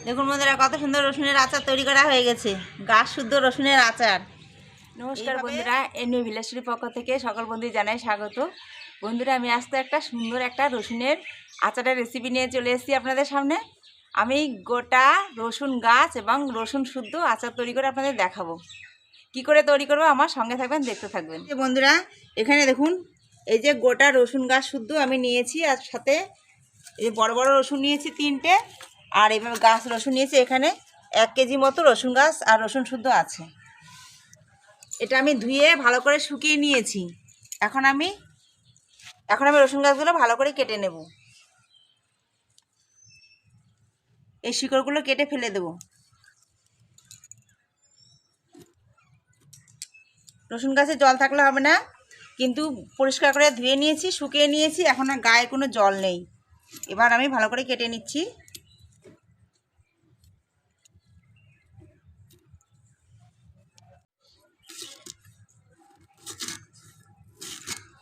দেখুন বন্ধুরা, কত সুন্দর রসুনের আচার তৈরি করা হয়ে গেছে। গাছ শুদ্ধ রসুনের আচার। নমস্কার বন্ধুরা, এমনি বিলাসীর পক্ষ থেকে সকল বন্ধু জানাই স্বাগত। বন্ধুরা, আমি আজকে একটা সুন্দর রসুনের আচারের রেসিপি নিয়ে চলে এসেছি আপনাদের সামনে। আমি গোটা রসুন গাছ এবং রসুন শুদ্ধ আচার তৈরি করে আপনাদের দেখাবো। কি করে তৈরি করবো আমার সঙ্গে থাকবেন, দেখতে থাকবেন। বন্ধুরা, এখানে দেখুন, এই যে গোটা রসুন গাছ শুদ্ধ আমি নিয়েছি, আর সাথে এই বড় বড় রসুন নিয়েছি 3টে, আর এইভাবে গাছ রসুন নিয়েছি। এখানে 1 কেজি মতো রসুন গাছ আর রসুন শুদ্ধ আছে। এটা আমি ধুয়ে ভালো করে শুকিয়ে নিয়েছি। এখন আমি রসুন গাছগুলো ভালো করে কেটে নেব। এই শিকড়গুলো কেটে ফেলে দেব। রসুন গাছে জল থাকলে হবে না, কিন্তু পরিষ্কার করে ধুয়ে নিয়েছি, শুকিয়ে নিয়েছি, এখন আর গায়ে কোনো জল নেই। এবার আমি ভালো করে কেটে নিচ্ছি।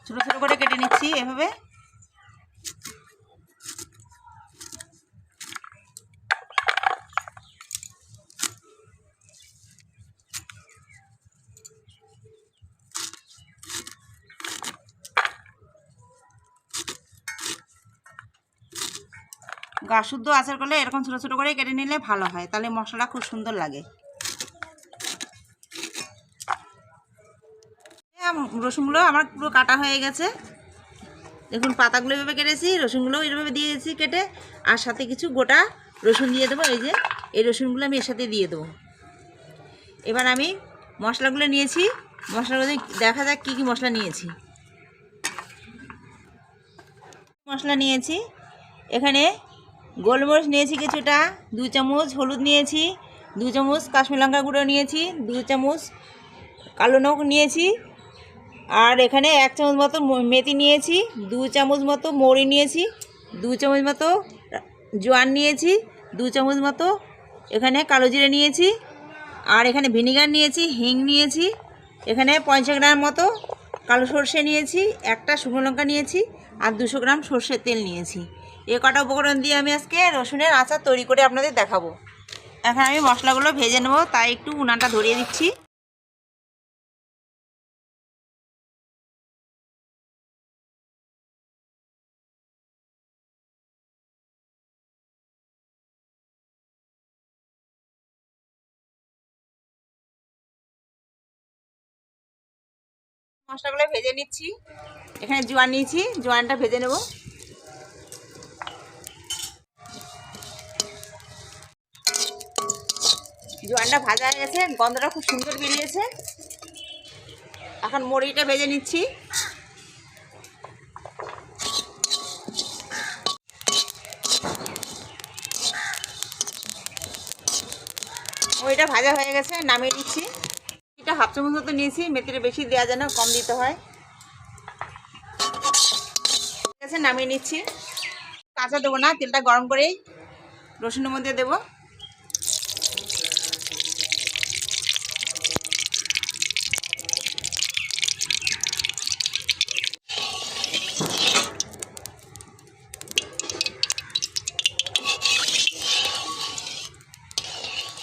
ছোটো ছোটো করে কেটে নিচ্ছি এভাবে। গাছ শুদ্ধ আচার করলে এরকম ছোটো ছোটো করে কেটে নিলে ভালো হয়, তাহলে মশলা খুব সুন্দর লাগে। রসুনগুলো আমার পুরো কাটা হয়ে গেছে। দেখুন, পাতাগুলো এভাবে কেটেছি, রসুনগুলো এভাবে দিয়েছি কেটে, আর সাথে কিছু গোটা রসুন দিয়ে দেবো। এই যে এই রসুনগুলো আমি এর সাথে দিয়ে দেবো। এবার আমি মশলাগুলো নিয়েছি, মশলাগুলো দেখা যাক কী কী মশলা নিয়েছি। মশলা নিয়েছি এখানে গোলমরিচ নিয়েছি কিছুটা, 2 চামচ হলুদ নিয়েছি, 2 চামচ কাশ্মীর লঙ্কা গুঁড়ো নিয়েছি, 2 চামচ কালো লঙ্ক নিয়েছি, আর এখানে 1 চামচ মতো মেথি নিয়েছি, 2 চামচ মতো মৌরি নিয়েছি, 2 চামচ মতো জোয়ান নিয়েছি, 2 চামচ মতো এখানে কালো জিরে নিয়েছি, আর এখানে ভিনিগার নিয়েছি, হিং নিয়েছি, এখানে 50 গ্রাম মতো কালো সর্ষে নিয়েছি, 1টা শুকনো লঙ্কা নিয়েছি, আর 200 গ্রাম সর্ষের তেল নিয়েছি। এ কটা উপকরণ দিয়ে আমি আজকে রসুনের আচার তৈরি করে আপনাদের দেখাবো। এখন আমি মশলাগুলো ভেজে নেব, তাই একটু উনানটা ধরিয়ে দিচ্ছি। মশলাগুলো ভেজে নিচ্ছি। এখানে জোয়ান নিয়েছি, জোয়ানটা ভেজে নেব। জোয়ানটা ভাজা হয়ে গেছে, গন্ধটা খুব সুন্দর বেরিয়েছে। এখন মরিটা ভেজে নিচ্ছি। মরিটা ভাজা হয়ে গেছে, নামিয়ে নিচ্ছি। এটা 1/2 চামচ মতো নিয়েছি, মেথিটা বেশি দেওয়া যায় না, কম দিতে হয়। ঠিক আছে, নামিয়ে নিচ্ছি। কাঁচা দেবো না, তেলটা গরম করেই রসুনের মধ্যে দেবো।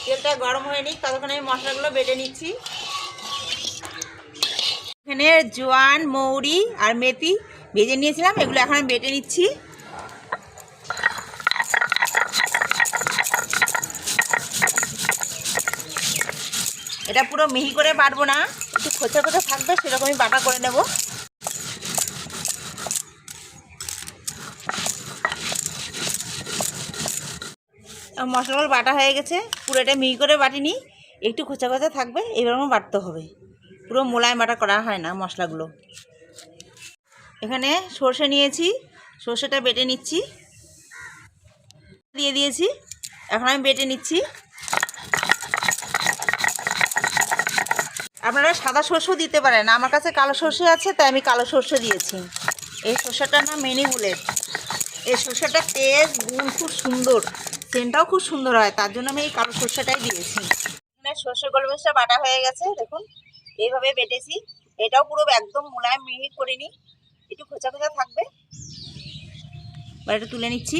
তেলটা গরম হয়ে নিক, ততক্ষণ আমি মশলাগুলো বেটে নিচ্ছি। এখানে জোয়ান, মৌরি আর মেথি ভেজে নিয়েছিলাম, এগুলো এখন আমি বেটে নিচ্ছি। এটা পুরো মিহি করে বাটবো না, একটু খোঁচা খোঁচা থাকবে, সেরকমই বাটা করে নেব। মশলাগুলো বাটা হয়ে গেছে, পুরো এটা মিহি করে বাটিনি, একটু খোঁচা খোঁচা থাকবে, এইভাবে বাটতে হবে। পুরো মোলায় বাটা করা হয় না মশলাগুলো। এখানে সর্ষে নিয়েছি, সর্ষেটা বেটে নিচ্ছি, দিয়ে দিয়েছি। এখন আমি বেটে নিচ্ছি। আপনারা সাদা সর্ষেও দিতে পারেন, আমার কাছে কালো সর্ষে আছে, তাই আমি কালো সর্ষে দিয়েছি। এই সর্ষেটার নাম মিনি বুলেট। এই সর্ষেটার টেস্ট, গুণ খুব সুন্দর, সেন্টটাও খুব সুন্দর হয়, তার জন্য আমি এই কালো সর্ষেটাই দিয়েছি। এখানে সর্ষে গোলমরিচটা বাটা হয়ে গেছে, দেখুন এইভাবে বেটেছি। এটাও পুরো একদম মোলায়েম মিহি করিনি, একটু খোঁচা খোঁচা থাকবে। এবার এটা তুলে নিচ্ছি।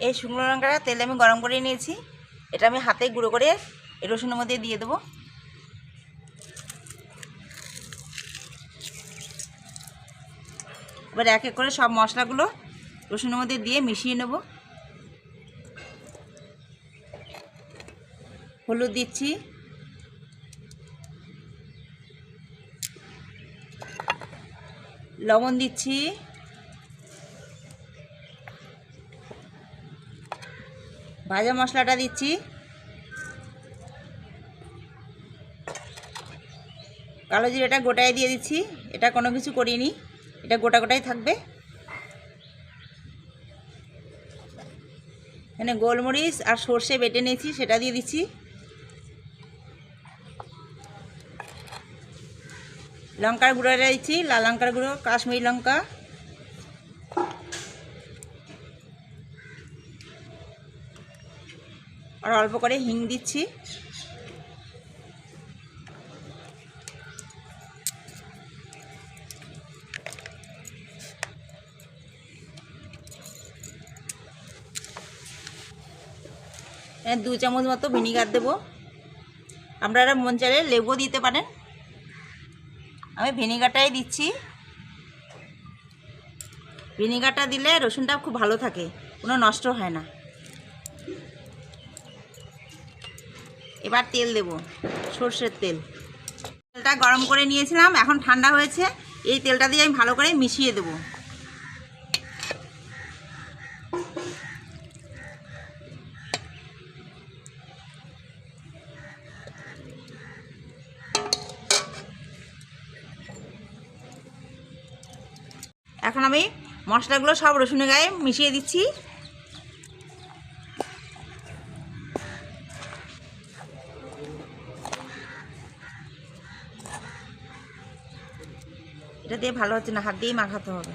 এই শুকনো লঙ্কাটা তেলে আমি গরম করে নিয়েছি, এটা আমি হাতে গুঁড়ো করে এই রসুনের মধ্যে দিয়ে দেবো। এবার এক এক করে সব মশলাগুলো রসুনের মধ্যে দিয়ে মিশিয়ে নেব। হলুদ দিচ্ছি, লবণ দিচ্ছি, ভাজা মশলাটা দিচ্ছি, কালো জিরাটা গোটায় দিয়ে দিচ্ছি, এটা কোনো কিছু করিনি, এটা গোটা গোটাই থাকবে। এখানে গোলমরিচ আর সর্ষে বেটে নিয়েছি, সেটা দিয়ে দিচ্ছি। লঙ্কার গুঁড়োটা দিচ্ছি, লাল লঙ্কার গুঁড়ো, কাশ্মীরি লঙ্কা, আর অল্প করে হিং দিচ্ছি। এখানে 2 চামচ মতো ভিনিগার দেবো, আপনারা মন চাইলে লেবু দিতে পারেন, আমি ভিনিগারটাই দিচ্ছি। ভিনিগারটা দিলে রসুনটা খুব ভালো থাকে, কোনো নষ্ট হয় না। এবার তেল দেব, সর্ষের তেল। তেলটা গরম করে নিয়েছিলাম, এখন ঠান্ডা হয়েছে, এই তেলটা দিয়ে আমি ভালো করে মিশিয়ে দেব। এখন আমি মশলাগুলো সব রসুনের গায়ে মিশিয়ে দিচ্ছি। এটা দিয়ে ভালো হচ্ছে না, হাত দিয়েই মাখাতে হবে।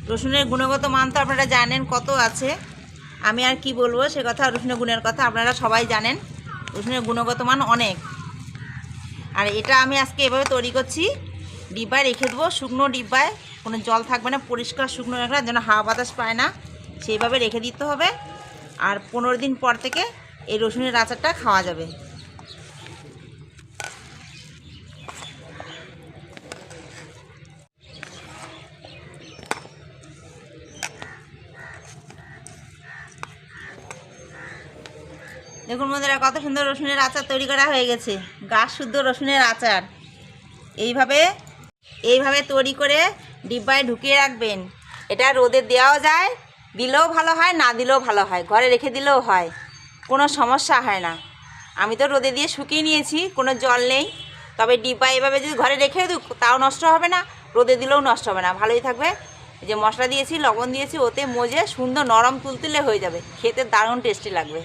রসুনের গুণগত মান তো আপনারা জানেন কত আছে, আমি আর কি বলবো সে কথা। রসুনের গুণের কথা আপনারা সবাই জানেন, রসুনের গুণগত মান অনেক। আর এটা আমি আজকে এভাবে তৈরি করছি, ডিব্বায় রেখে দেবো, শুকনো ডিব্বায়, কোনো জল থাকবে না, পরিষ্কার শুকনো রাখা যেন হাওয়া বাতাস পায় না, সেইভাবে রেখে দিতে হবে। আর 15 দিন পর থেকে এই রসুনের আচারটা খাওয়া যাবে। দেখুন বন্ধুরা, কত সুন্দর রসুনের আচার তৈরি করা হয়ে গেছে, গাছ শুদ্ধ রসুনের আচার। এইভাবে তৈরি করে ডিব্বায় ঢুকিয়ে রাখবেন। এটা রোদে দেওয়াও যায়, দিলেও ভালো হয়, না দিলেও ভালো হয়, ঘরে রেখে দিলেও হয়, কোনো সমস্যা হয় না। আমি তো রোদে দিয়ে শুকিয়ে নিয়েছি, কোনো জল নেই। তবে ডিব্বা এভাবে যদি ঘরে রেখে দিই তাও নষ্ট হবে না, রোদে দিলেও নষ্ট হবে না, ভালোই থাকবে। যে মশলা দিয়েছি, লবণ দিয়েছি, ওতে মজে সুন্দর নরম তুলতুলে হয়ে যাবে, খেতে দারুণ টেস্টি লাগবে।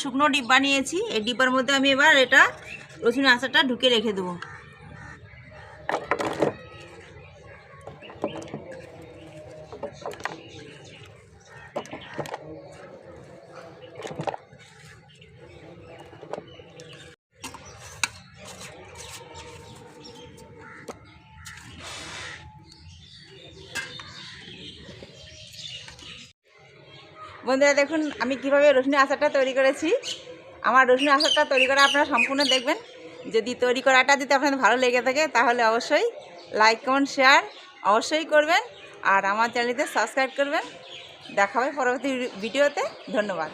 শুকনো ডিব্বা নিয়েছি, এই ডিব্বার মধ্যে আমি এবার এটা রসুন আচারটা ঢুকে রেখে দেবো। বন্ধুরা দেখুন আমি কিভাবে রসুনের আচারটা তৈরি করেছি। আমার রসুনের আচারটা তৈরি করা আপনারা সম্পূর্ণ দেখবেন। যদি তৈরি করাটা যদি আপনাদের ভালো লেগে থাকে তাহলে অবশ্যই লাইক কমেন্ট শেয়ার অবশ্যই করবেন, আর আমার চ্যানেলটিতে সাবস্ক্রাইব করবেন। দেখা হবে পরবর্তী ভিডিওতে। ধন্যবাদ।